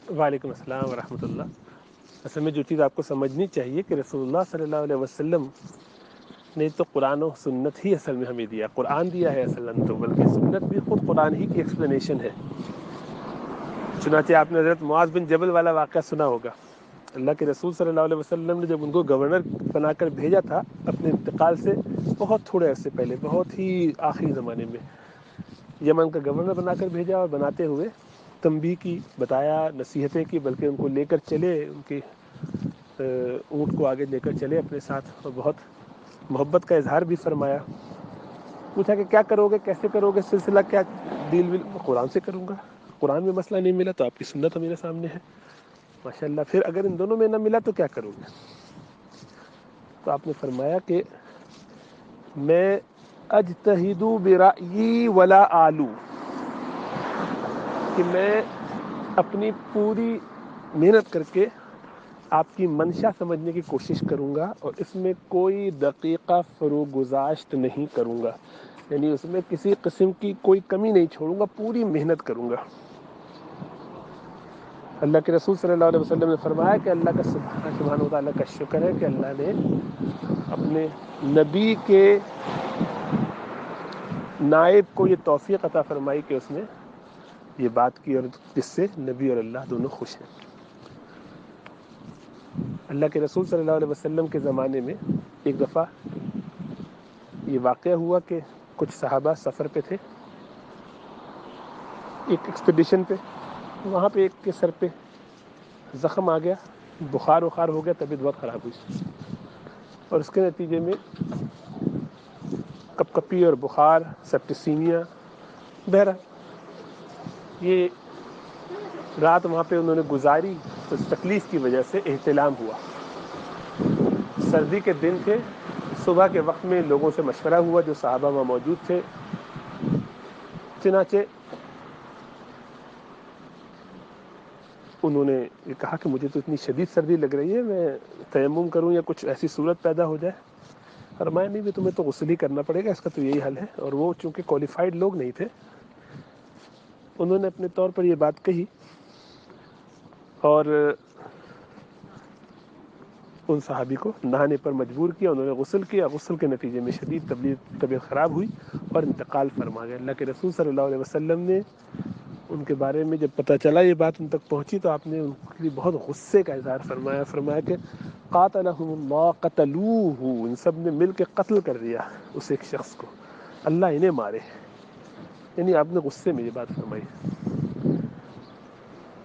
وعلیکم السلام ورحمۃ اللہ۔ اصل میں جو چیز آپ کو سمجھنی چاہیے کہ رسول اللہ صلی اللہ علیہ وسلم نے تو قرآن و سنت ہی اصل میں ہمیں دیا، قرآن دیا ہے اصل تو، بلکہ سنت بھی خود قرآن ہی کی ایکسپلینیشن ہے۔ چنانچہ آپ نے حضرت معاذ بن جبل والا واقعہ سنا ہوگا۔ اللہ کے رسول صلی اللہ علیہ وسلم نے جب ان کو گورنر بنا کر بھیجا تھا اپنے انتقال سے بہت تھوڑے عرصے پہلے، بہت ہی آخری زمانے میں، یمن کا گورنر بنا کر بھیجا، اور بناتے ہوئے تنبیہ کی، بتایا، نصیحتیں کی، بلکہ ان کو لے کر چلے، ان کے اونٹ کو آگے لے کر چلے اپنے ساتھ، اور بہت محبت کا اظہار بھی فرمایا۔ پوچھا کہ کیا کرو گے، کیسے کرو گے، سلسلہ کیا ڈیل ول؟ قرآن سے کروں گا، قرآن میں مسئلہ نہیں ملا تو آپ کی سنت میرے سامنے ہے، ماشاء اللہ۔ پھر اگر ان دونوں میں نہ ملا تو کیا کروں گے؟ تو آپ نے فرمایا کہ میں اجتہد برأیی ولا آلو، کہ میں اپنی پوری محنت کر کے آپ کی منشا سمجھنے کی کوشش کروں گا، اور اس میں کوئی دقیقہ فروغ گزاشت نہیں کروں گا، یعنی اس میں کسی قسم کی کوئی کمی نہیں چھوڑوں گا، پوری محنت کروں گا۔ اللہ کے رسول صلی اللہ علیہ وسلم نے فرمایا کہ اللہ کا سبحانہ و تعالیٰ کا شکر ہے کہ اللہ نے اپنے نبی کے نائب کو یہ توفیق عطا فرمائی کہ اس نے یہ بات کی، اور جس سے نبی اور اللہ دونوں خوش ہیں۔ اللہ کے رسول صلی اللہ علیہ وسلم کے زمانے میں ایک دفعہ یہ واقعہ ہوا کہ کچھ صحابہ سفر پہ تھے، ایک ایکسپیڈیشن پہ، وہاں پہ ایک کے سر پہ زخم آ گیا، بخار ہو گیا، طبیعت بہت خراب ہوئی، اور اس کے نتیجے میں کپ کپی اور بخار، سیپٹیسیمیا، بہرحال یہ رات وہاں پہ انہوں نے گزاری، تو اس تکلیف کی وجہ سے احتلام ہوا۔ سردی کے دن تھے، صبح کے وقت میں لوگوں سے مشورہ ہوا جو صحابہ وہاں موجود تھے، چنانچہ انہوں نے یہ کہا کہ مجھے تو اتنی شدید سردی لگ رہی ہے، میں تیمم کروں یا کچھ ایسی صورت پیدا ہو جائے؟ فرمایا نہیں بھی، تمہیں تو غسل ہی کرنا پڑے گا، اس کا تو یہی حل ہے۔ اور وہ چونکہ کوالیفائڈ لوگ نہیں تھے، انہوں نے اپنے طور پر یہ بات کہی، اور ان صحابی کو نہانے پر مجبور کیا، انہوں نے غسل کیا، غسل کے نتیجے میں شدید طبیعت خراب ہوئی اور انتقال فرما گئے۔ اللہ کے رسول صلی اللہ علیہ وسلم نے ان کے بارے میں جب پتہ چلا، یہ بات ان تک پہنچی، تو آپ نے ان کے لیے بہت غصے کا اظہار فرمایا کہ قاتلہم اللہ، قتلوہ، ان سب نے مل کے قتل کر دیا اس ایک شخص کو، اللہ انہیں مارے۔ یعنی آپ نے غصے میں یہ بات فرمائی،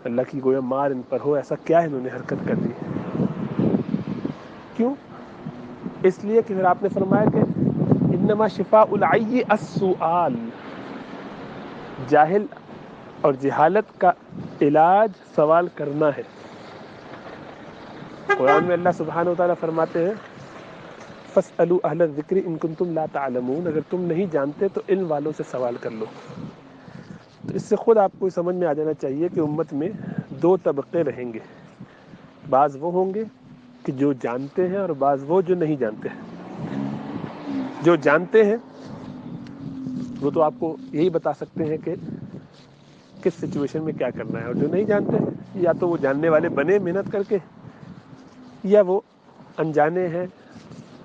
اللہ کی گویا مار ان پر ہو، ایسا کیا ہے انہوں نے حرکت کر دی۔ کیوں؟ اس لیے کہ پھر آپ نے فرمایا کہ انما شفاء العی السؤال، جاہل اور جہالت کا علاج سوال کرنا ہے۔ قرآن میں اللہ سبحانہ و تعالیٰ فرماتے ہیں فاسألوا اہل الذکر ان کنتم لا تعلمون، اگر تم نہیں جانتے تو علم والوں سے سوال کر لو۔ تو اس سے خود آپ کو سمجھ میں آ جانا چاہیے کہ امت میں دو طبقے رہیں گے، بعض وہ ہوں گے کہ جو جانتے ہیں، اور بعض وہ جو نہیں جانتے ہیں۔ جو جانتے ہیں وہ تو آپ کو یہی بتا سکتے ہیں کہ کس سچویشن میں کیا کرنا ہے، اور جو نہیں جانتے ہیں یا تو وہ جاننے والے بنے محنت کر کے، یا وہ انجانے ہیں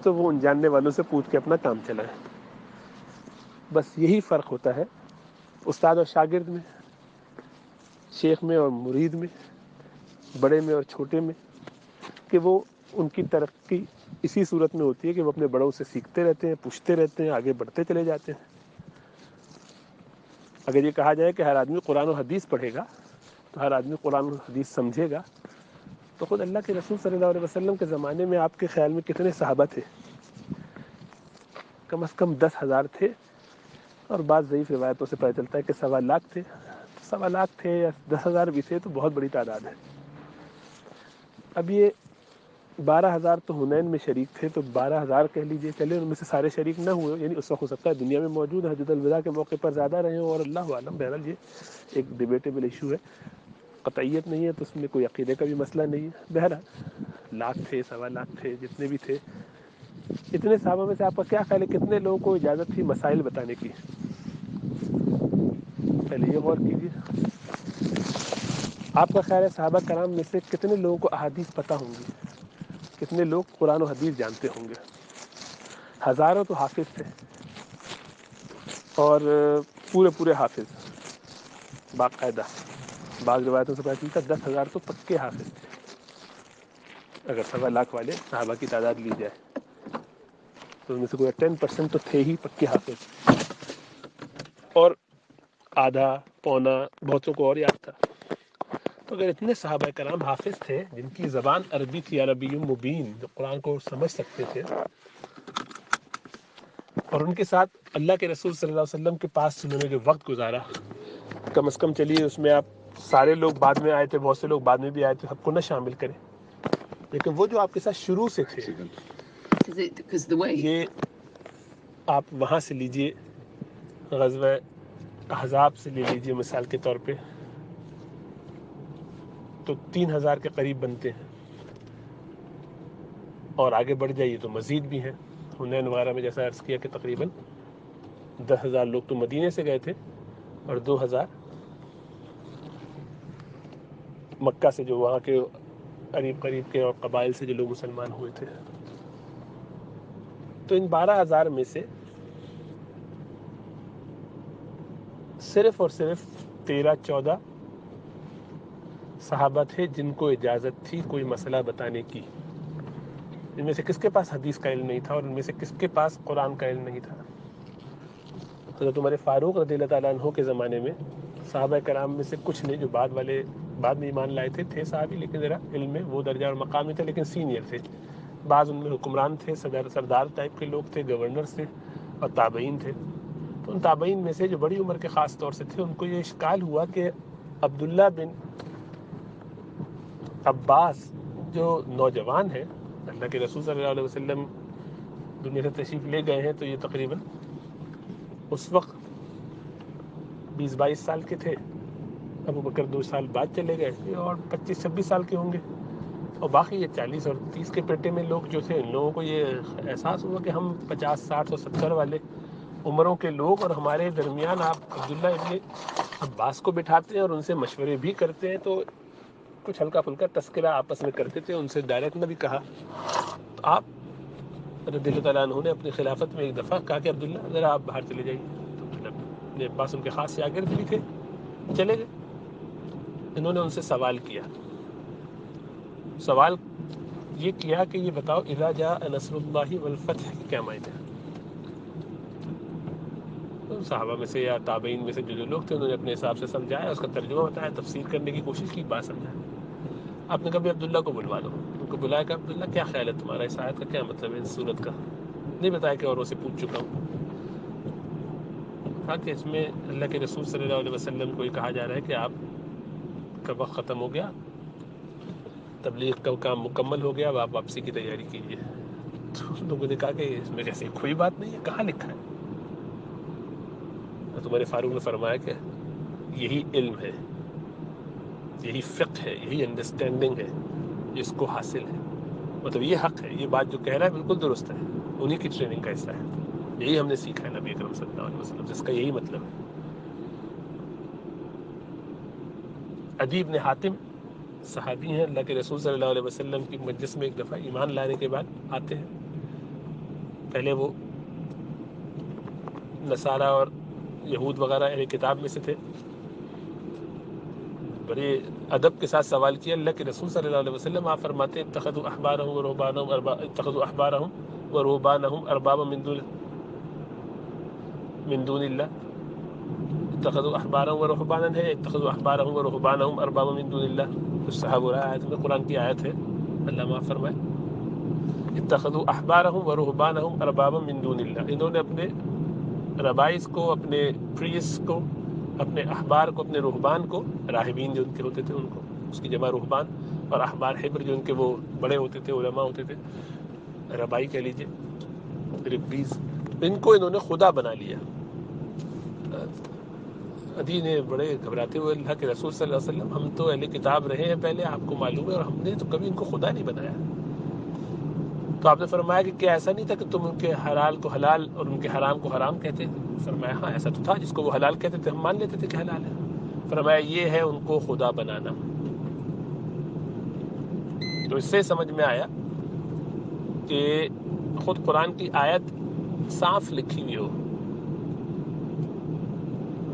تو وہ ان جاننے والوں سے پوچھ کے اپنا کام چلائیں۔ بس یہی فرق ہوتا ہے استاد اور شاگرد میں، شیخ میں اور مرید میں، بڑے میں اور چھوٹے میں، کہ وہ ان کی ترقی اسی صورت میں ہوتی ہے کہ وہ اپنے بڑوں سے سیکھتے رہتے ہیں، پوچھتے رہتے ہیں، آگے بڑھتے چلے جاتے ہیں۔ اگر یہ کہا جائے کہ ہر آدمی قرآن و حدیث پڑھے گا تو ہر آدمی قرآن و حدیث سمجھے گا، تو خود اللہ کے رسول صلی اللہ علیہ وسلم کے زمانے میں آپ کے خیال میں کتنے صحابہ تھے؟ کم از کم 10,000 تھے، اور بعض ضعیف روایتوں سے پتہ چلتا ہے کہ 1.25 تھے۔ 1.25 تھے یا 10,000 بھی تھے تو بہت بڑی تعداد ہے۔ اب یہ 12,000 تو حنین میں شریک تھے، تو 12,000 کہہ لیجیے چلے، ان میں سے سارے شریک نہ ہوئے، یعنی اس وقت ہو سکتا ہے دنیا میں موجود حجۃ الوداع کے موقع پر زیادہ رہے ہوں، اور اللہ عالم، بہرحال یہ ایک ڈیبیٹیبل ایشو ہے، قطعیت نہیں ہے، تو اس میں کوئی عقیدے کا بھی مسئلہ نہیں ہے۔ بہرحال 1,00,000 تھے، 1.25 تھے، جتنے بھی تھے، اتنے صحابہ میں سے آپ کا کیا خیال ہے کتنے لوگوں کو اجازت تھی مسائل بتانے کی؟ پہلے یہ غور کیجیے۔ آپ کا خیال ہے صحابہ کرام میں سے کتنے لوگوں کو احادیث پتہ ہوں گی؟ کتنے لوگ قرآن و حدیث جانتے ہوں گے؟ ہزاروں تو حافظ تھے، اور پورے حافظ باقاعدہ. بعض روایتوں سے پتہ چلتا 10,000 تو پکے حافظ تھے اگر 1.25 والے صحابہ کی تعداد لی جائے، تو ان میں سے کوئی 10% تو تھے ہی پکے حافظ، اور آدھا پونا بہتوں کو اور یاد تھا. تو اگر اتنے صحابہ کرام حافظ تھے جن کی زبان عربی تھی، عربی مبین، جو قرآن کو سمجھ سکتے تھے، اور ان کے ساتھ اللہ کے رسول صلی اللہ علیہ وسلم کے پاس انہوں نے جو وقت گزارا، کم از کم چلیے اس میں آپ سارے لوگ بعد میں آئے تھے، بہت سے لوگ بعد میں بھی آئے تھے، سب کو نہ شامل کریں، لیکن وہ جو آپ کے ساتھ شروع سے تھے، یہ آپ وہاں سے لیجئے، غزوہ احزاب سے لے لیجئے مثال کے طور پہ، تو 3,000 کے قریب بنتے ہیں، اور آگے بڑھ جائیے تو مزید بھی ہیں. حنین وغیرہ میں جیسا عرض کیا کہ تقریباً 10,000 لوگ تو مدینے سے گئے تھے، اور 2,000 مکہ سے، جو وہاں کے قریب کے اور قبائل سے جو لوگ مسلمان ہوئے تھے. تو ان 12,000 میں سے صرف اور صرف 13-14 صحابہ تھے جن کو اجازت تھی کوئی مسئلہ بتانے کی. ان میں سے کس کے پاس حدیث کا علم نہیں تھا، اور ان میں سے کس کے پاس قرآن کا علم نہیں تھا؟ حضرت عمر فاروق رضی اللہ تعالیٰ عنہ کے زمانے میں صحابہ کرام میں سے کچھ نے، جو بعد میں ایمان لائے تھے صحابی، لیکن ذرا علم میں وہ درجہ اور مقام میں تھے، لیکن سینئر تھے. بعض ان میں حکمران تھے، سردار ٹائپ کے لوگ تھے، گورنرز تھے، اور تابعین تھے. تو ان تابعین میں سے جو بڑی عمر کے خاص طور سے تھے، ان کو یہ اشکال ہوا کہ عبداللہ بن عباس جو نوجوان ہیں، اللہ کے رسول صلی اللہ علیہ وسلم دنیا سے تشریف لے گئے ہیں تو یہ تقریباً اس وقت 20-22 سال کے تھے. ابو بکر 2 سال بعد چلے گئے، اور 25-26 سال کے ہوں گے، اور باقی یہ 40 اور 30 کے پیٹے میں لوگ جو تھے، ان لوگوں کو یہ احساس ہوا کہ ہم 50, 60 اور 70 والے عمروں کے لوگ، اور ہمارے درمیان آپ عبداللہ ابن عباس کو بٹھاتے ہیں اور ان سے مشورے بھی کرتے ہیں. تو کچھ ہلکا پھلکا تذکرہ آپس میں کرتے تھے، ان سے ڈائریکٹ نہ بھی کہا. تو آپ رضی اللہ تعالیٰ عنہ نے اپنی خلافت میں ایک دفعہ کہا کہ عبداللہ ذرا آپ باہر چلے جائیے. تو ابن عباس ان کے خاص شاگرد بھی تھے، چلے گئے. انہوں نے ان سے سوال کیا. سوال یہ کیا کہ یہ بتاؤ اذا جاء نصر اللہ والفتح کی کیا معنی ہے؟ صحابہ میں سے یا تابعین میں سے جو لوگ تھے، انہوں نے اپنے حساب سے سمجھایا، اس کا ترجمہ بتایا، تفسیر کرنے کی کوشش کی، بات سمجھایا. آپ نے کبھی عبداللہ کو بلوا دو، ان کو بلایا کہ عبداللہ کیا خیال ہے تمہارا، اس آیت کا کیا مطلب ہے، اس صورت کا؟ نہیں بتایا کہ اوروں سے پوچھ چکا ہوں. کہا کہ اس میں اللہ کے رسول صلی اللہ علیہ وسلم کو یہ کہا جا رہا ہے کہ آپ کا وقت ختم ہو گیا، تبلیغ کا کام مکمل ہو گیا، اب آپ واپسی کی تیاری کیجیے. تو لوگوں نے کہا کہ اس میں کیسے کوئی بات نہیں ہے، کہاں لکھا ہے؟ تو عمر فاروق نے فرمایا کہ یہی علم ہے، یہی فقہ ہے، یہی انڈرسٹینڈنگ ہے جس کو حاصل ہے. مطلب یہ حق ہے، یہ بات جو کہہ رہا ہے بالکل درست ہے، انہی کی ٹریننگ کا حصہ ہے. یہی ہم نے سیکھا ہے نبی اکرم صلی اللہ علیہ وسلم، جس کا یہی مطلب ہے. عدی بن حاتم صحابی ہیں، اللہ کے رسول صلی اللہ علیہ وسلم کی مجلس میں ایک دفعہ ایمان لانے کے بعد آتے ہیں. پہلے وہ نصارہ اور یہود وغیرہ اہل کتاب میں سے تھے. بڑے ادب کے ساتھ سوال کیا. اللہ کے رسول صلی اللہ علیہ وسلم آپ فرماتے ہیں اتخذوا احبارهم ورهبانهم اربابا من دون اللہ. اتخذوا احبارهم ورهبانا ہے، اتخذوا احبارهم ورهبانهم اربابا من دون اللہ. کچھ صحابہ آیت میں، قرآن کی آیت ہے، اللہ معاف فرمائے، اتخذوا احبارهم ورهبانهم اربابا من دون اللہ. انہوں نے اپنے ربائز کو، اپنے پریس کو، اپنے احبار کو، اپنے رہبان کو، راہبین جو ان کے ہوتے تھے ان کو، اس کی جمع رہبان، اور احبار حبر جو ان کے وہ بڑے ہوتے تھے، علماء ہوتے تھے، ربائی کہہ لیجیے، ربیز، ان کو انہوں نے خدا بنا لیا. عدی نے بڑے گھبراتے ہوئے اللہ کے رسول صلی اللہ علیہ وسلم، ہم تو اہل کتاب رہے ہیں پہلے، آپ کو معلوم ہے، اور ہم نے تو کبھی ان کو خدا نہیں بنایا. تو آپ نے فرمایا کہ کیا ایسا نہیں تھا کہ تم ان کے حلال کو حلال اور ان کے حرام کو حرام کہتے تھے؟ فرمایا ہاں ایسا تو تھا، جس کو وہ حلال کہتے تھے ہم مان لیتے تھے کہ حلال ہے. فرمایا یہ ہے ان کو خدا بنانا. تو اس سے سمجھ میں آیا کہ خود قرآن کی آیت صاف لکھی ہوئی ہو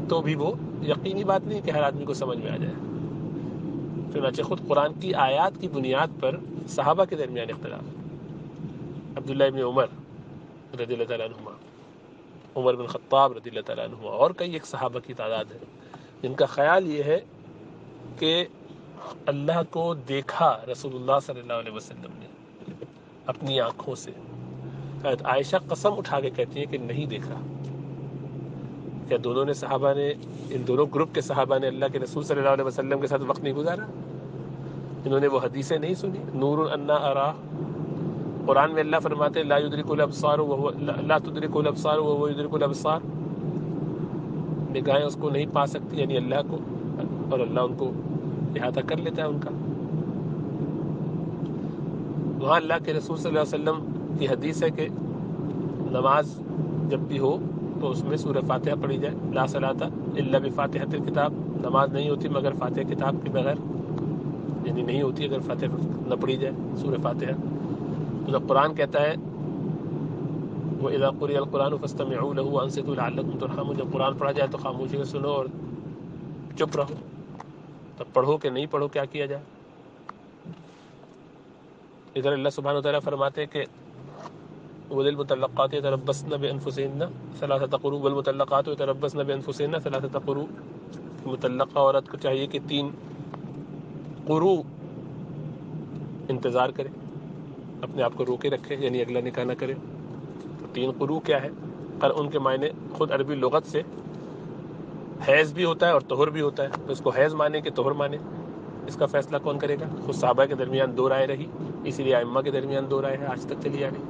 تو بھی وہ یقینی بات نہیں کہ ہر آدمی کو سمجھ میں آ جائے. چنانچہ خود قرآن کی آیات کی بنیاد پر صحابہ کے درمیان اختلاف. عبداللہ ابن عمر رضی اللہ تعالیٰ عنہما، عمر بن خطاب رضی اللہ تعالیٰ عنہما، اور کئی ایک صحابہ کی تعداد ہے جن کا خیال یہ ہے کہ اللہ کو دیکھا رسول اللہ صلی اللہ علیہ وسلم نے اپنی آنکھوں سے. حضرت عائشہ قسم اٹھا کے کہتی ہیں کہ نہیں دیکھا. کیا دونوں نے صحابہ نے، ان دونوں گروپ کے صحابہ نے اللہ کے رسول صلی اللہ علیہ وسلم کے ساتھ وقت نہیں گزارا؟ انہوں نے وہ حدیثیں نہیں سنی؟ نور انا ارا، قرآن میں اللہ فرماتے لا یدرک الابصار وهو لا تدرک الابصار وهو یدرک الابصار، نگاہیں اس کو نہیں پا سکتی، یعنی اللہ کو، اور اللہ ان کو احاطہ کر لیتا ہے ان کا. وہاں اللہ کے رسول صلی اللہ علیہ وسلم کی حدیث ہے کہ نماز جب بھی ہو تو اس میں سورہ فاتحہ پڑھی جائے. لا صلاۃ الا بفاتحۃ الکتاب، نماز نہیں ہوتی مگر فاتحہ کتاب کے بغیر، یعنی نہیں ہوتی اگر فاتحہ نہ پڑھی جائے سورہ فاتحہ. تو جب قرآن کہتا ہے وَإِذَا قُرِئَ الْقُرْآنُ فَاسْتَمِعُوا لَهُ وَأَنصِتُوا لَعَلَّكُمْ تُرْحَمُونَ، جب قرآن پڑھا جائے تو خاموشی سے سنو اور چپ رہو. تب پڑھو کہ نہیں پڑھو کیا کیا جائے. ادھر اللہ سبحانہ و تعالیٰ فرماتے ہیں کہ وَلِلْمُطَلَّقَاتِ يَتَرَبَّصْنَ بِأَنفُسِهِنَّ ثَلَاثَةَ قُرُوءٍ وَالْمُطَلَّقَاتُ يَتَرَبَّصْنَ بِأَنفُسِهِنَّ ثَلَاثَةَ قُرُوءٍ. مطلقہ عورت کو چاہیے کہ 3 قروء انتظار کرے، اپنے آپ کو روکے رکھے، یعنی اگلا نکاح نہ کرے. 3 قروء کیا ہے؟ پر ان کے معنی خود عربی لغت سے حیض بھی ہوتا ہے اور طہر بھی ہوتا ہے. تو اس کو حیض مانے کہ طہر مانے، اس کا فیصلہ کون کرے گا؟ خود صحابہ کے درمیان 2 رائے رہی، اسی لیے ائمہ کے درمیان 2 رائے ہے، آج تک چلی آ رہی.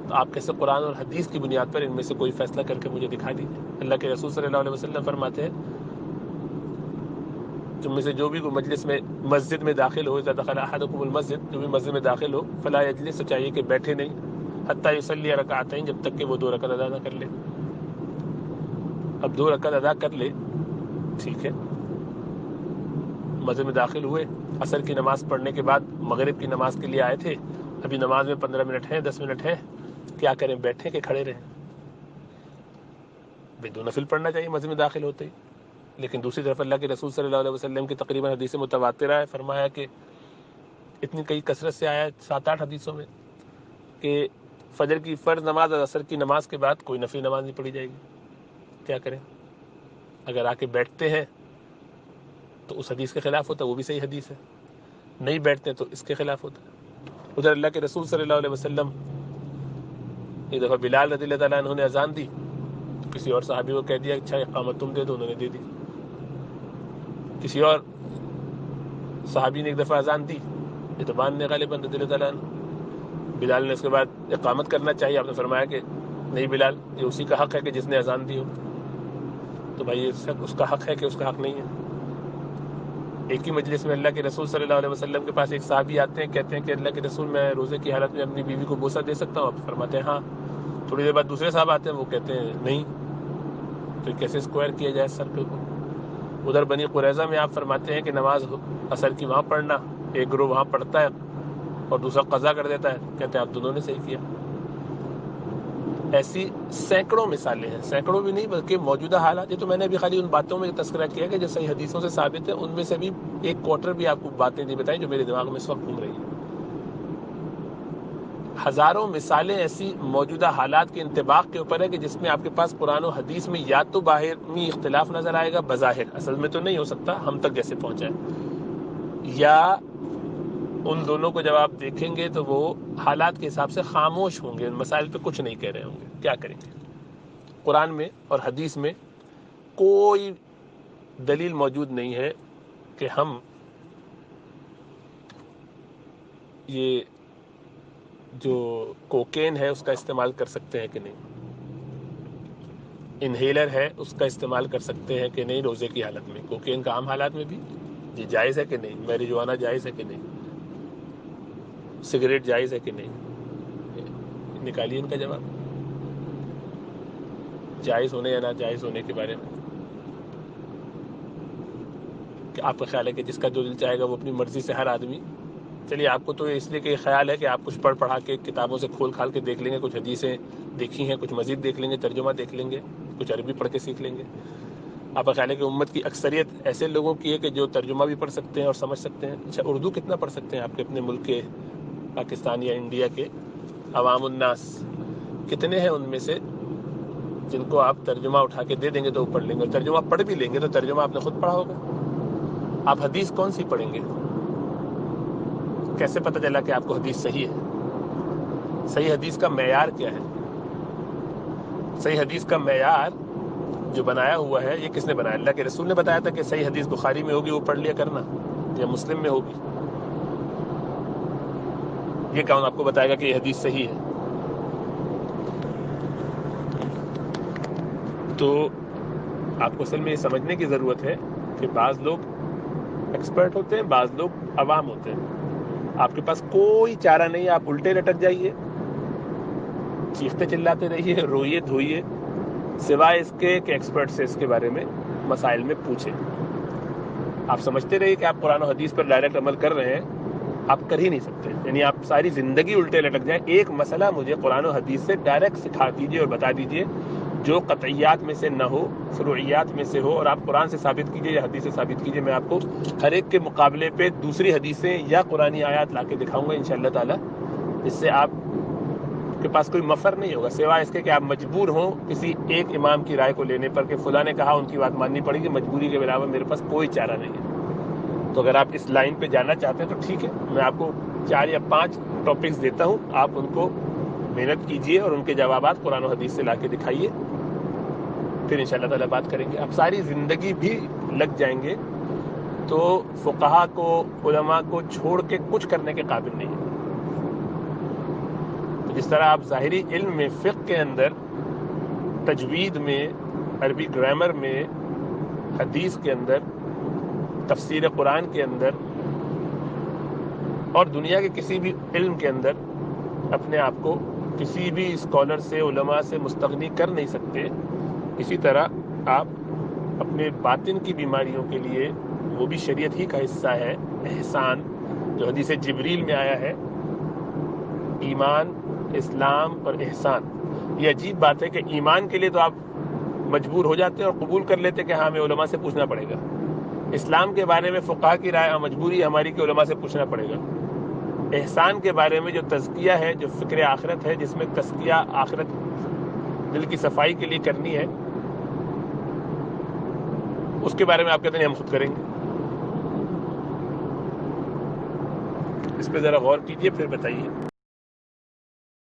تو آپ کیسے قرآن اور حدیث کی بنیاد پر ان میں سے کوئی فیصلہ کر کے مجھے دکھا دیجیے؟ اللہ کے رسول صلی اللہ علیہ وسلم فرماتے ہیں تم میں سے جو بھی کوئی مجلس میں مسجد میں داخل ہو، اذا دخل احدکم المسجد، جو بھی مسجد میں داخل ہو، فلا یجلس، تو چاہیے کہ بیٹھے نہیں، حتی یصلی رکعتین، جب تک کہ وہ 2 رکعت ادا نہ کر لے. اب 2 رکعت ادا کر لے، ٹھیک ہے، مسجد میں داخل ہوئے، عصر کی نماز پڑھنے کے بعد مغرب کی نماز کے لیے آئے تھے، ابھی نماز میں 15 منٹ ہیں، 10 منٹ ہیں، کیا کریں؟ بیٹھیں کہ کھڑے رہیں؟ بھائی 2 نفل پڑھنا چاہیے مسجد میں داخل ہوتے ہی. لیکن دوسری طرف اللہ کے رسول صلی اللہ علیہ وسلم کی تقریباً حدیث متواترہ ہے، فرمایا کہ اتنی کئی کثرت سے آیا 7-8 حدیثوں میں کہ فجر کی فرض نماز اور عصر کی نماز کے بعد کوئی نفلی نماز نہیں پڑھی جائے گی. کیا کریں؟ اگر آ کے بیٹھتے ہیں تو اس حدیث کے خلاف ہوتا ہے، وہ بھی صحیح حدیث ہے. نہیں بیٹھتے تو اس کے خلاف ہوتا ہے. ادھر اللہ کے رسول صلی اللہ علیہ وسلم ایک دفعہ بلال رضی اللہ تعالیٰ عنہ نے اذان دی تو کسی اور صحابی کو کہہ دیا اچھا اقامت تم دے دو، انہوں نے دے دی. کسی اور صحابی نے ایک دفعہ اذان دی، اتبان نے غالباً رضی اللہ تعالیٰ عنہ، بلال نے اس کے بعد اقامت کرنا چاہیے، آپ نے فرمایا کہ نہیں بلال، یہ اسی کا حق ہے کہ جس نے اذان دی ہو. تو بھائی اس کا حق ہے کہ اس کا حق نہیں ہے؟ ایک ہی مجلس میں اللہ کے رسول صلی اللہ علیہ وسلم کے پاس ایک صحابی آتے ہیں، کہتے ہیں کہ اللہ کے رسول میں روزے کی حالت میں اپنی بیوی کو بوسہ دے سکتا ہوں؟ آپ فرماتے ہیں ہاں. تھوڑی دیر بعد دوسرے صاحب آتے ہیں، وہ کہتے ہیں نہیں. تو کیسے اسکوائر کیا جائے سرکل کو؟ ادھر بنی قریظہ میں آپ فرماتے ہیں کہ نماز عصر کی وہاں پڑھنا، ایک گروہ وہاں پڑھتا ہے اور دوسرا قضا کر دیتا ہے، کہتے ہیں آپ دونوں نے صحیح کیا. ایسی سینکڑوں مثالیں ہیں، سینکڑوں بھی نہیں بلکہ موجودہ حالات. یہ تو میں نے ابھی خالی ان باتوں میں تذکرہ کیا کہ جو صحیح حدیثوں سے ثابت ہے، ان میں سے بھی 1/4 بھی آپ کو باتیں نہیں بتائیں جو میرے دماغ میں اس وقت گھوم رہی ہیں. ہزاروں مثالیں ایسی موجودہ حالات کے انطباق کے اوپر ہے کہ جس میں آپ کے پاس قرآن و حدیث میں یا تو باہمی اختلاف نظر آئے گا، بظاہر اصل میں تو نہیں ہو سکتا، ہم تک جیسے پہنچا ہے، یا ان دونوں کو جب آپ دیکھیں گے تو وہ حالات کے حساب سے خاموش ہوں گے، ان مسائل پہ کچھ نہیں کہہ رہے ہوں گے. کیا کریں گے؟ قرآن میں اور حدیث میں کوئی دلیل موجود نہیں ہے کہ ہم یہ جو کوکین ہے اس کا استعمال کر سکتے ہیں کہ نہیں، انہیلر ہے اس کا استعمال کر سکتے ہیں کہ نہیں روزے کی حالت میں. کوکین کا عام حالات میں بھی یہ جائز ہے کہ نہیں؟ میریجوانا جائز ہے کہ نہیں؟ سگریٹ جائز ہے کہ نہیں؟ نکالیے ان کا جواب، جائز ہونے یا ناجائز ہونے کے بارے میں. کہ آپ کا خیال ہے کہ جس کا جو دل چاہے گا وہ اپنی مرضی سے ہر آدمی چلیے آپ کو تو اس لیے کہ خیال ہے کہ آپ کچھ پڑھا کے کتابوں سے کھول کھال کے دیکھ لیں گے، کچھ حدیثیں دیکھی ہیں، کچھ مزید دیکھ لیں گے، ترجمہ دیکھ لیں گے، کچھ عربی پڑھ کے سیکھ لیں گے. آپ کا خیال ہے کہ امت کی اکثریت ایسے لوگوں کی ہے کہ جو ترجمہ بھی پڑھ سکتے ہیں اور سمجھ سکتے ہیں. اچھا اردو کتنا پڑھ سکتے ہیں آپ کے اپنے ملک کے، پاکستان یا انڈیا کے عوام الناس کتنے ہیں ان میں سے جن کو آپ ترجمہ اٹھا کے دے دیں گے تو وہ پڑھ لیں گے؟ اور ترجمہ پڑھ بھی لیں گے تو ترجمہ آپ نے خود پڑھا ہوگا. آپ حدیث کون سی پڑھیں گے؟ کیسے پتہ چلا کہ آپ کو حدیث صحیح ہے؟ صحیح حدیث کا معیار کیا ہے؟ صحیح حدیث کا معیار جو بنایا ہوا ہے یہ کس نے بنایا؟ اللہ کے رسول نے بتایا تھا کہ صحیح حدیث بخاری میں ہوگی وہ پڑھ لیا کرنا، یا مسلم میں ہوگی. یہ کون آپ کو بتائے گا کہ یہ حدیث صحیح ہے؟ تو آپ کو اصل میں یہ سمجھنے کی ضرورت ہے کہ بعض لوگ ایکسپرٹ ہوتے ہیں، بعض لوگ عوام ہوتے ہیں. آپ کے پاس کوئی چارہ نہیں ہے، آپ الٹے لٹک جائیے، چیختے چلاتے رہیے، روئیے دھوئیے، سوائے اس کے کہ ایکسپرٹ سے اس کے بارے میں مسائل میں پوچھیں. آپ سمجھتے رہیے کہ آپ قرآن و حدیث پر ڈائریکٹ عمل کر رہے ہیں، آپ کر ہی نہیں سکتے. یعنی آپ ساری زندگی الٹے لٹک جائیں. ایک مسئلہ مجھے قرآن و حدیث سے ڈائریکٹ سکھا دیجئے اور بتا دیجئے جو قطعیات میں سے نہ ہو، فروعیات میں سے ہو، اور آپ قرآن سے ثابت کیجئے یا حدیث سے ثابت کیجئے. میں آپ کو ہر ایک کے مقابلے پہ دوسری حدیثیں یا قرآنی آیات لا کے دکھاؤں گا انشاءاللہ تعالی. اس سے آپ کے پاس کوئی مفر نہیں ہوگا سوائے اس کے کہ آپ مجبور ہوں کسی ایک امام کی رائے کو لینے پر کہ فلاں نے کہا ان کی بات ماننی پڑے گی. مجبوری کے علاوہ میرے پاس کوئی چارہ نہیں ہے. تو اگر آپ اس لائن پہ جانا چاہتے ہیں تو ٹھیک ہے، میں آپ کو 4 یا 5 ٹاپکس دیتا ہوں، آپ ان کو محنت کیجئے اور ان کے جوابات قرآن و حدیث سے لا کے دکھائیے، پھر انشاءاللہ تعالیٰ بات کریں گے. آپ ساری زندگی بھی لگ جائیں گے تو فقہا کو، علماء کو چھوڑ کے کچھ کرنے کے قابل نہیں ہے. جس طرح آپ ظاہری علم میں، فقہ کے اندر، تجوید میں، عربی گرامر میں، حدیث کے اندر، تفسیر قرآن کے اندر اور دنیا کے کسی بھی علم کے اندر اپنے آپ کو کسی بھی اسکالر سے، علماء سے مستغنی کر نہیں سکتے، اسی طرح آپ اپنے باطن کی بیماریوں کے لیے، وہ بھی شریعت ہی کا حصہ ہے، احسان جو حدیث جبریل میں آیا ہے، ایمان، اسلام اور احسان. یہ عجیب بات ہے کہ ایمان کے لیے تو آپ مجبور ہو جاتے ہیں اور قبول کر لیتے کہ ہاں ہمیں علماء سے پوچھنا پڑے گا. اسلام کے بارے میں فقہا کی رائے مجبوری ہماری کہ علماء سے پوچھنا پڑے گا. احسان کے بارے میں جو تزکیہ ہے، جو فکر آخرت ہے، جس میں تزکیہ آخرت دل کی صفائی کے لیے کرنی ہے، اس کے بارے میں آپ کہتے ہیں ہم خود کریں گے. اس پہ ذرا غور کیجئے پھر بتائیے.